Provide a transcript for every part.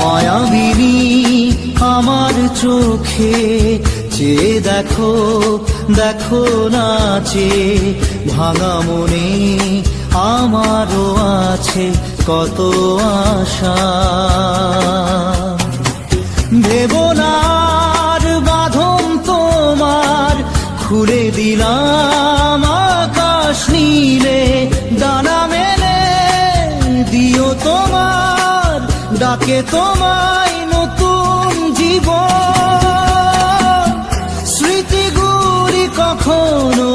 মায়াবিনী আমার চোখে চেয়ে দেখো, দেখো নাচে ভাঙা মনে আমারও আছে কত আশা। ভেবনার বাঁধন তোমার খুলে দিলাম আকাশ নীলে, ডানা মেলে দিও তোমার ডাকে তোমায় নতুন জীবন। স্মৃতিগুলি কখনো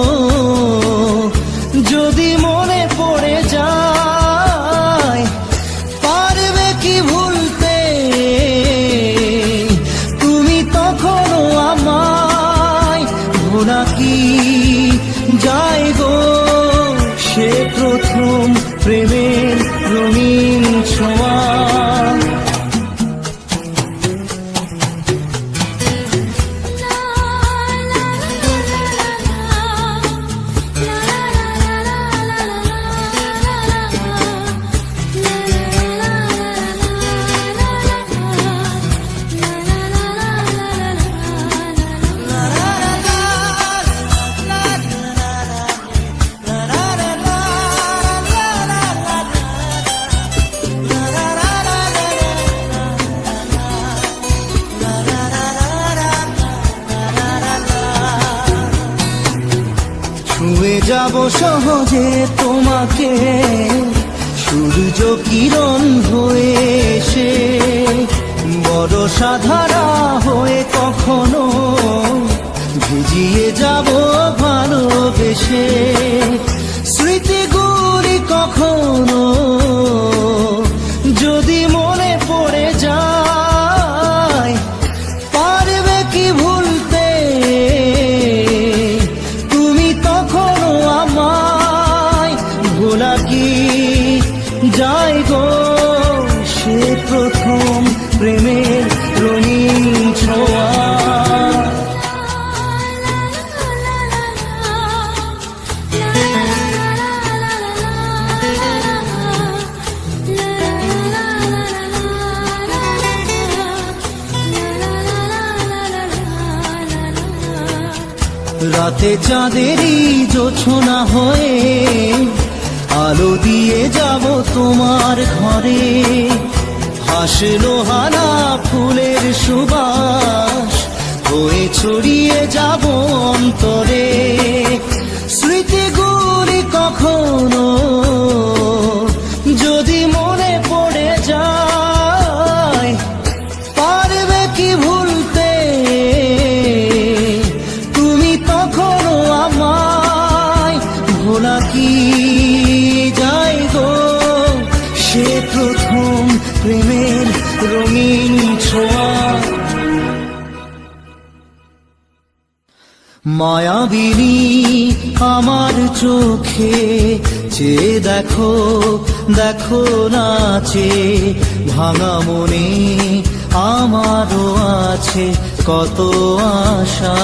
যদি মনে পড়ে যায়, পারবে কি ভুলতে তুমি তখনো আমায়? ভোলা কি যায় গো সে প্রথম প্রেমের রঙিন ছোঁয়া। ছুঁয়ে যাব সহজে তোমাকে সূর্য কিরণ হয়ে এসে, বরষা ধারা হয়ে কখনো ভিজিয়ে যাব ভালোবেসে। স্মৃতিগুলি কখনো যদি মনে পড়ে যায়, পারবে কি ভুলতে তুমি তখনো আমায়? ভোলা কি যায় গো সে প্রথম প্রেমের রঙিন ছোঁয়া। রাতে চাঁদেরই জোছনা হয়ে আলো দিয়ে যাব তোমার ঘরে, হাসলো হানা ফুলের সুবাস হয়ে ছড়িয়ে যাব অন্তরে। স্মৃতিগুলি কখনো যদি মনে পড়ে যায়, পারবে কি ভুলতে তুমি তখনো আমায়? ভোলা কি যায় গো সে প্রথম প্রেমের রঙিন ছোঁয়া। মায়াবিনী আমার চোখে চেয়ে দেখো, দেখো নাচে ভাঙা মনে আমারও আছে কত আশা।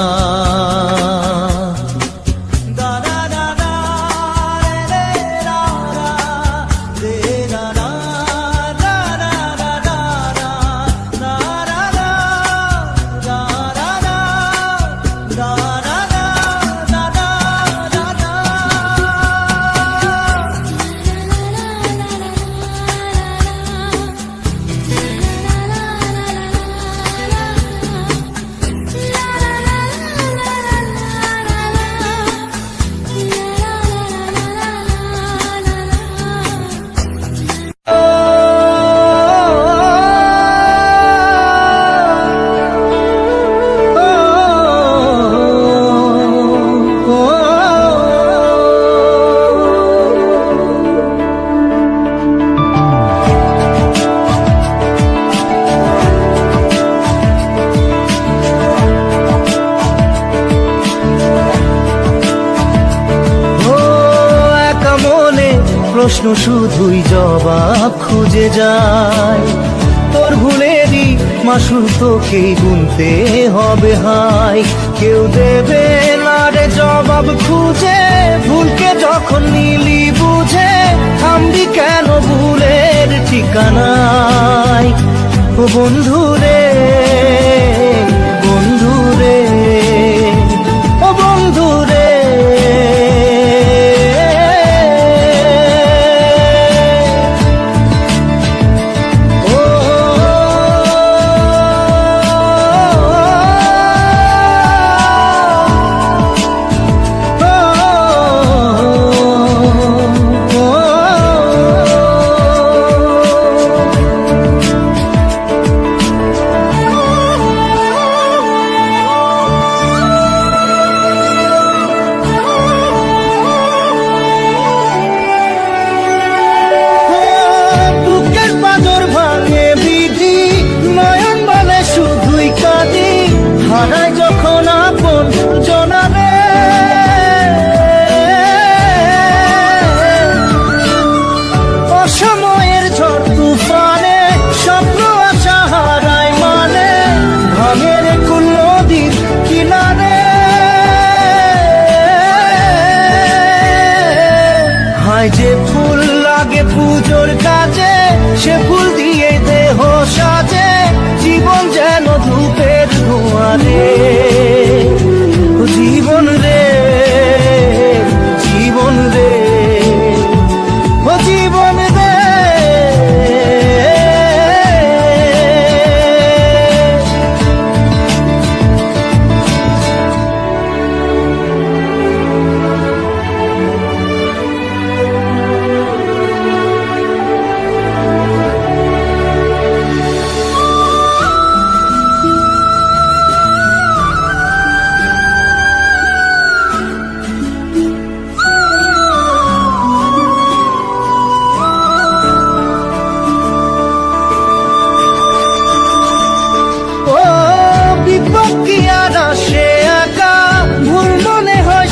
প্রশ্ন শুধুই জবাব খুঁজে যায়, তোর ভুলেরই মাসুল তোকেই গুনতে হবে হায়। কেউ দেবে না রে জবাব খুঁজে, ভুলকে যখন নিলি বুঝে থামবি কেন ভুলের ঠিকানায়। ও বন্ধু রে, বন্ধু রে, ও বন্ধু রে। হারায় যখন আপন জনারে, অসময়ের ঝড় তুফানে স্বপ্ন আশা হারায় মানে, ভাঙের কুল নদীর কিনারে। হায় যে ফুল লাগে পুজোর কাজে, সে ফুল দিয়ে দেহ সাজে, জীবন যেন ধূপের ধোঁয়ারে। ও জীবন রে, জীবন রে, ও জীবন রে।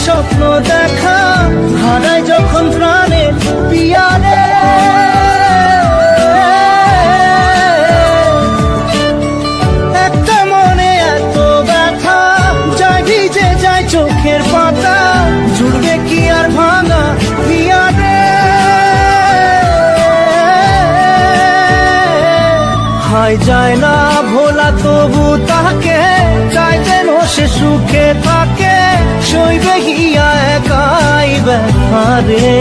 স্বপ্ন দেখা হারায় যখন প্রাণে পিয়ারে, একটা মনে এত ব্যথা যায় ভিজে যায় চোখের পাতা, জুড়বে কি আর ভাঙা পিয়ারে। হায় যায় না ভোলা তবু তাকে, চাই যেন সে সুখে থাকে, সইবে গিয়া একাই ব্যথারে।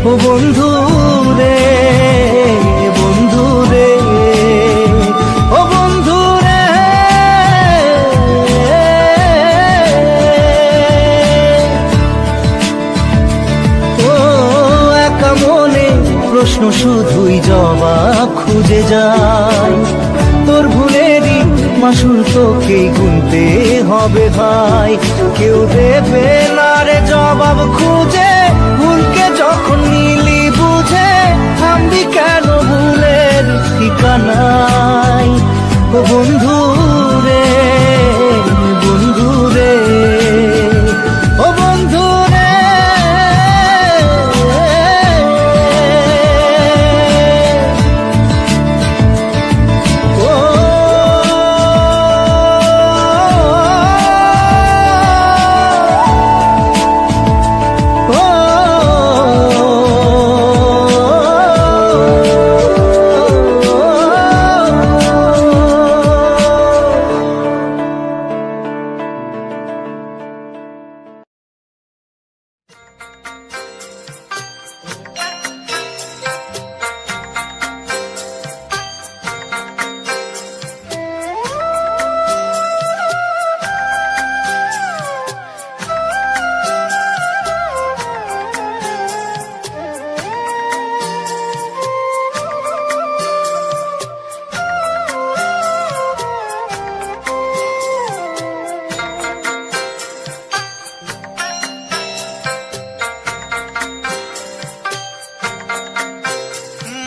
ও বন্ধু রে, বন্ধু রে, ও বন্ধু রে। ও একা মনে প্রশ্ন শুধুই জবাব খুঁজে যায়, তোর ভুলেরই মাসুল তোকেই গুনতে হবে ভাই। কেউ দেবে না রে জবাব খুঁজে, ভুলকে যখন নিলি বুঝে, থামবি কেন ভুলের ঠিকানায়। ও বন্ধু রে, বন্ধু রে, ও বন্ধু রে।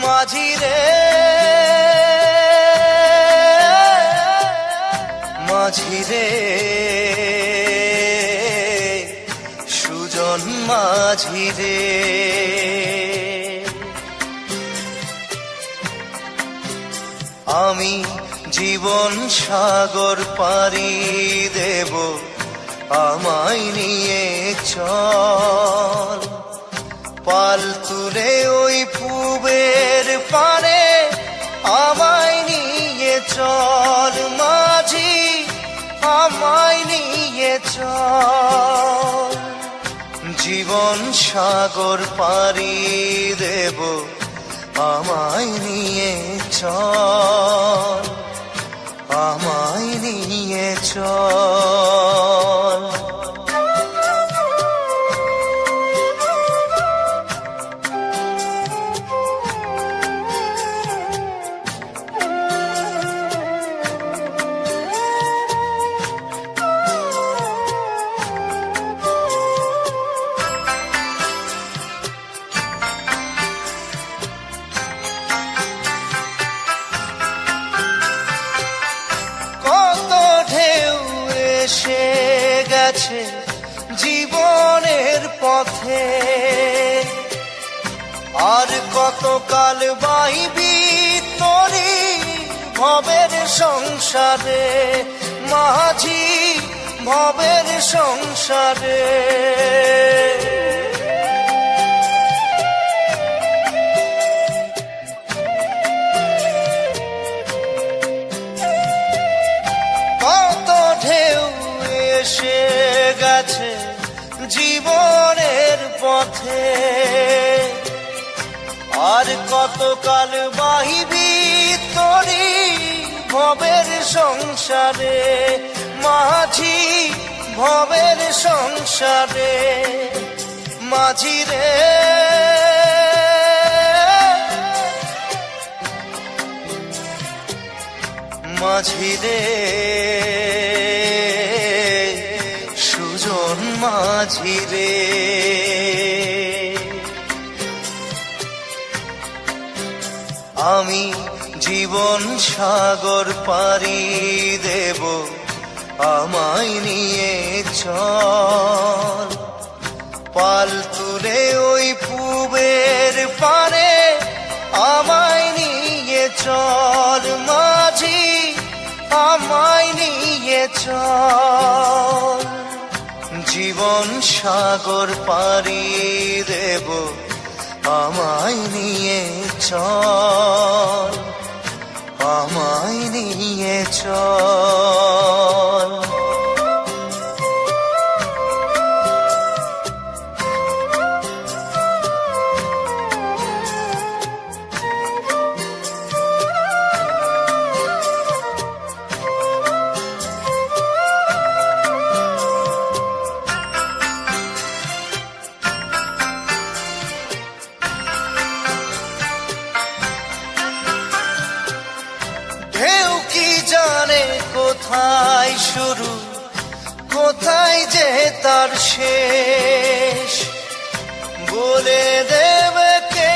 মাঝি রে, মাঝি রে, সুজন মাঝি রে। আমি জীবন সাগর পাড়ি দেব, আমায় নিয়ে চল। পাল তুলে ওই পুবের পারে আমায় নিয়ে জীবন সাগর পাড়ি দেব, আমায় নিয়ে চল, আমায় নিয়ে চল। এসে গেছে জীবনের পথে, আর কতকাল বাইবি তোরি ভবের সংসারে, মাঝি ভবের সংসারে। এসে গেছে জীবনের পথে, আর কতকাল বাহিবি তোরি ভবের সংসারে, মাঝি ভবের সংসারে। মাঝি রে মাঝি রে সুজন মাঝি রে, আমি জীবন সাগর পাড়ি দেব, আমায় নিয়ে চল। পাল তুলে ওই পুবের পারে আমায় নিয়ে চল, মাঝি আমায় নিয়ে চল। জীবন সাগর পাড়ি দেব, আমায় নিয়ে চল, আমায় নিয়ে চল। কোথায় শুরু কোথায় যে তার শেষ, বলে দেবে কে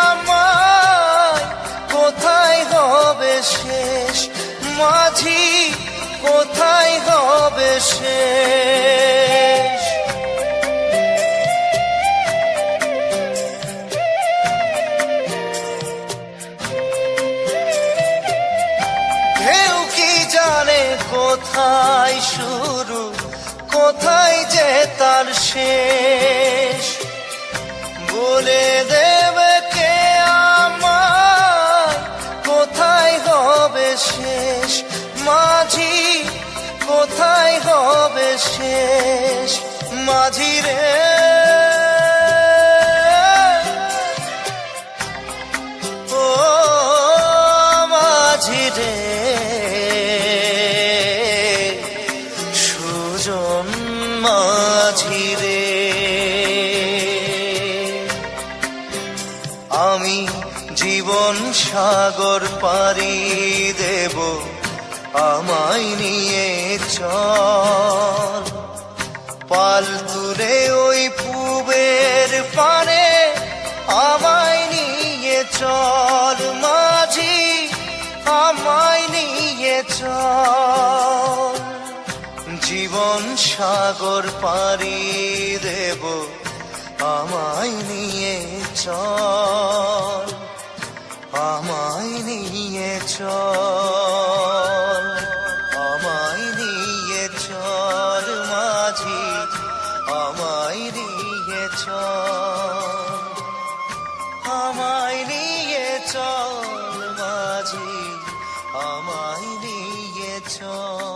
আমায় কোথায় হবে শেষ, মাঝি কোথায় হবে শেষ। কোথায় শুরু কোথায় যে তার শেষ, বলে দেবে কে আমায় কোথায় হবে শেষ, মাঝি কোথায় হবে শেষ। মাঝি রে ও মাঝি রে মাঝি রে, আমি জীবন সাগর পাড়ি দেব, আমায় নিয়ে চল। পাল তুলে ওই পুবের পারে আমায় নিয়ে চল, মাঝি আমায় নিয়ে চল। জীবন সাগর পাড়ি দেব, আমায় নিয়ে চল, আমায় নিয়ে চল, আমায় নিয়ে চল মাঝি, আমায় নিয়ে চল, আমায় নিয়ে চল মাঝি, আমায় নিয়ে চল।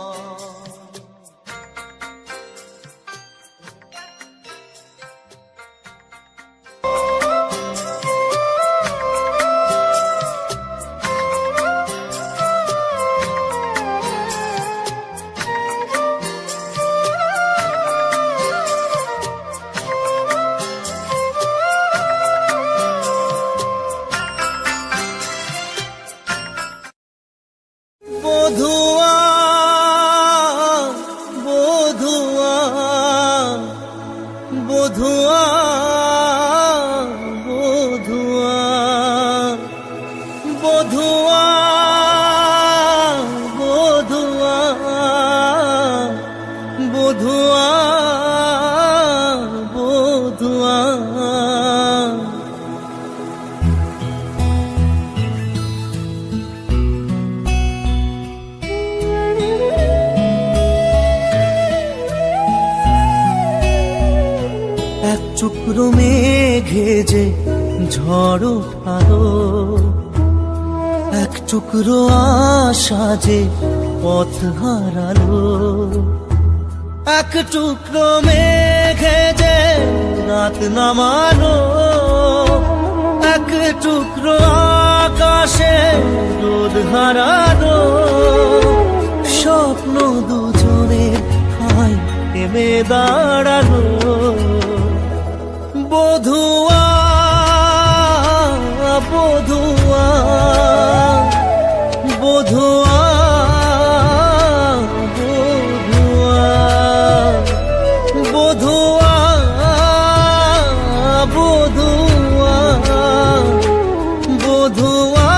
টুকরো মেঘে যে ঝড় উঠালো, এক টুকরো আশা যে পথ হারালো, এক টুকরো মেঘে যে রাত নামালো, এক টুকরো আকাশে রোদ হারালো, স্বপ্ন দুজনের ঠাঁই থেমে দাঁড়ালো। বধুয়া বধুয়া বধুয়া বধুয়া বধুয়া বধুয়া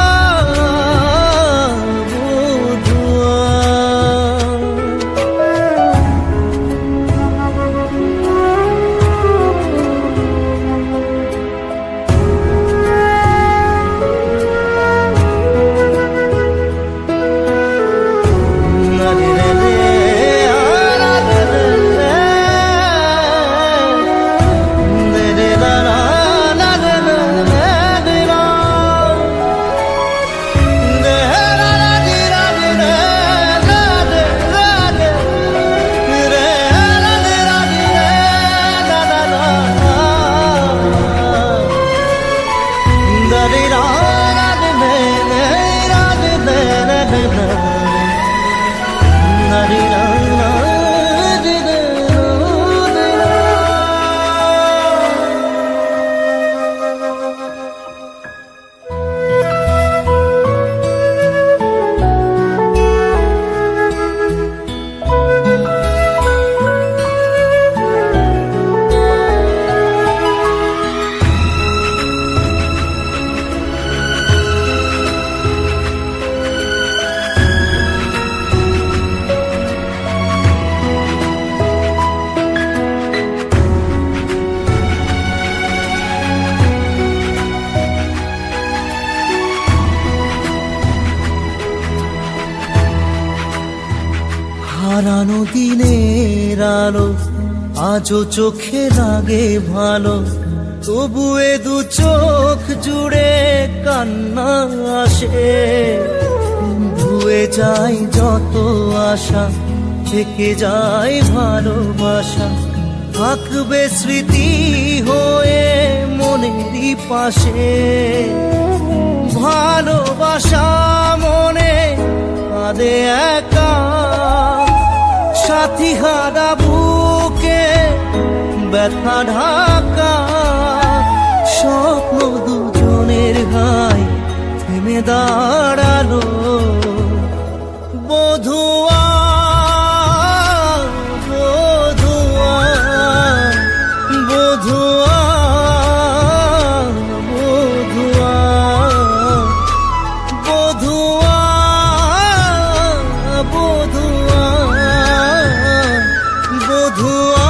হারানো দিনের আলো আজও চোখে লাগে ভালো, তবু এ দু চোখ জুড়ে কান্না আসে। ধুয়ে যায় যত আশা, থেকে যায় ভালোবাসা, থাকবে স্মৃতি হয়ে মনেরই পাশে। ভালোবাসা মনে কাঁদে একা, সাথী হারা বুকে ব্যথা ঢাকা, স্বপ্ন দুজনের গায়ে থেমে দাঁড়ালো। বধুয়া বধুয়া বধুয়া বধুয়া বধুয়া বধুয়া বধুয়া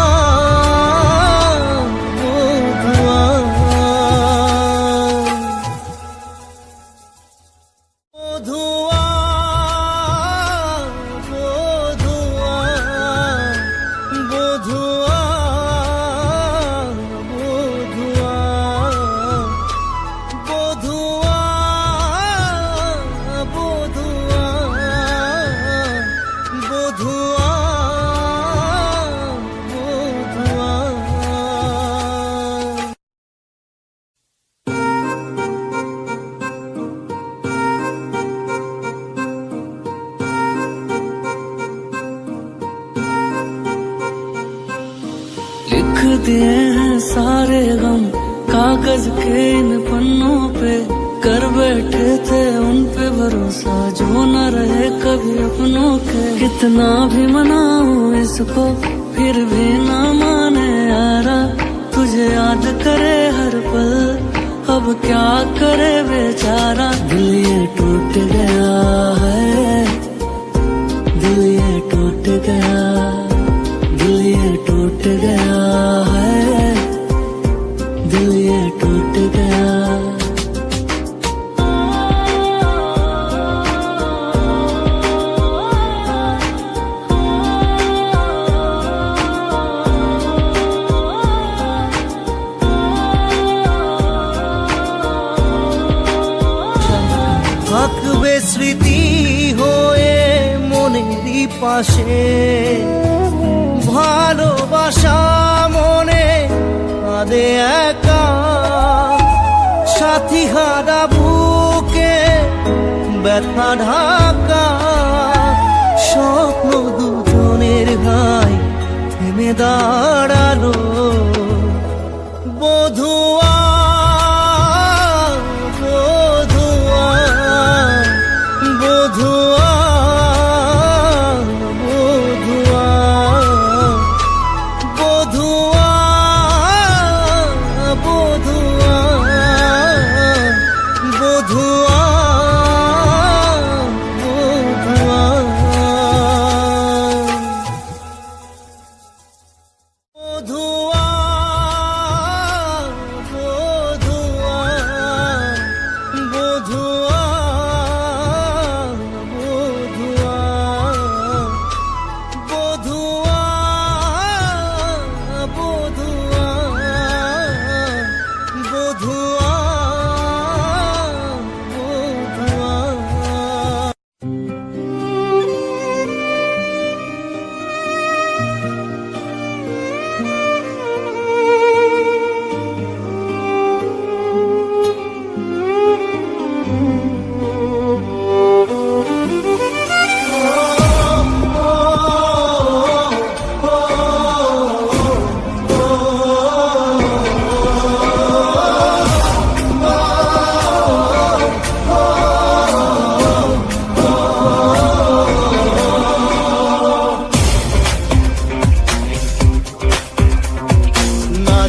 लिख दिए हैं सारे गम कागज के इन पन्नों पे, कर बैठे थे उन पे भरोसा जो न रहे कभी अपनों के। कितना भी मनाऊं इसको फिर भी ना माने यारा, तुझे याद करे हर पल अब क्या करे बेचारा। दिल ये टूट गया है, दिल ये टूट गया, दिल ये टूट गया है, दिल ये टूट गया। স্মৃতি হয়ে মনেরই পাশে ভালোবাসা মনে কাঁদে একা সাথী হারা বুকে ব্যথা ঢাকা স্বপ্ন দুজনের গায় থেমে দাঁড়ালো বধুয়া বধুয়া বধুয়া বধুয়া বধুয়া বধুয়া বধুয়া বধুয়া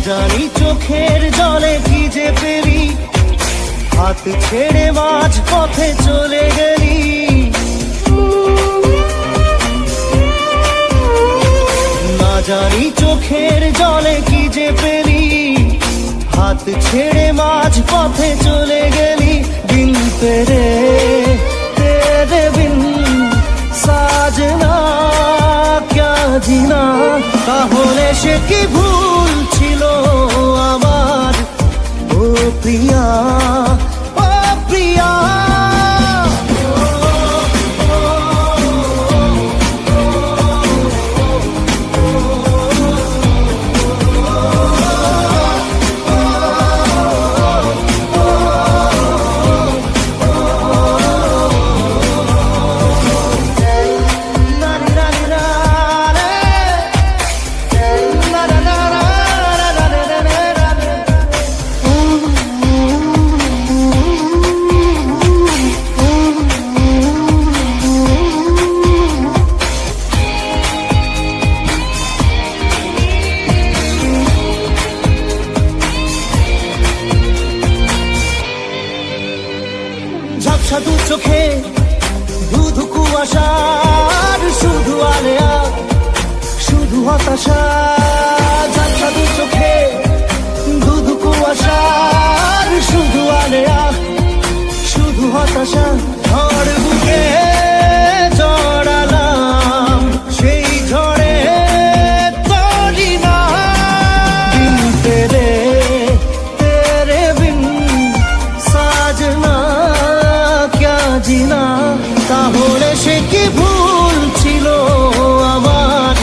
জানি চোখের জলে ভিজে পেরি হাত ছেড়ে মাঝ পথে চলে গেলি না জানি চোখের জলে কি যে পেরি হাত ছেড়ে মাঝ পথে চলে গেলি দিন তেরে তেরে বিন সাজনা ক্যা জিনা তাহলে সে কি ভুল ছিল আমার ও প্রিয়া ও প্রিয়া ঝাপসা দু চোখে ধুধু কুয়াশার শুধু আলেয়া শুধু হতাশা ঝাপসা দু চোখে ধুধু কুয়াশার শুধু আলেয়া শুধু হতাশা ঝড় বুকে জড়ালাম সেই ঝড়ে তরি না দিন তেরে তেরে বিন সাজনা জিনা তাহলে সে কি ভুল ছিল আমার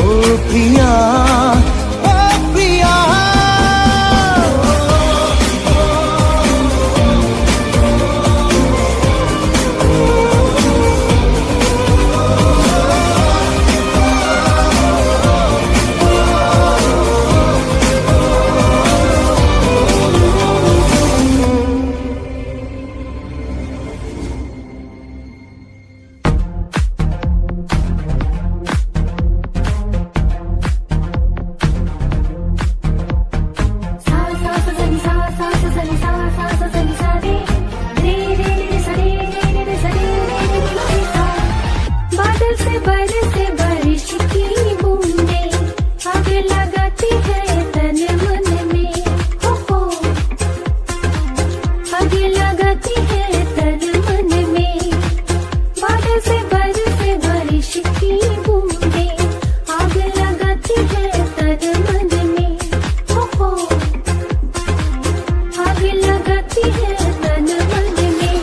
ও প্রিয়া ও প্রিয়া आग लगाती है तन मन में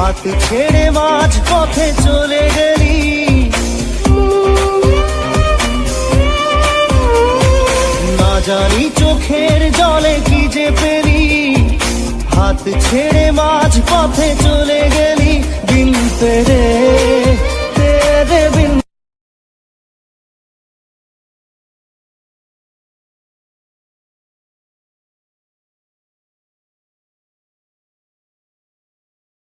হাত ছেড়ে মাঝ পথে চলে গেলি, না জানি চোখের জলে কি যে পেলি, হাত ছেড়ে মাঝ পথে চলে গেলি।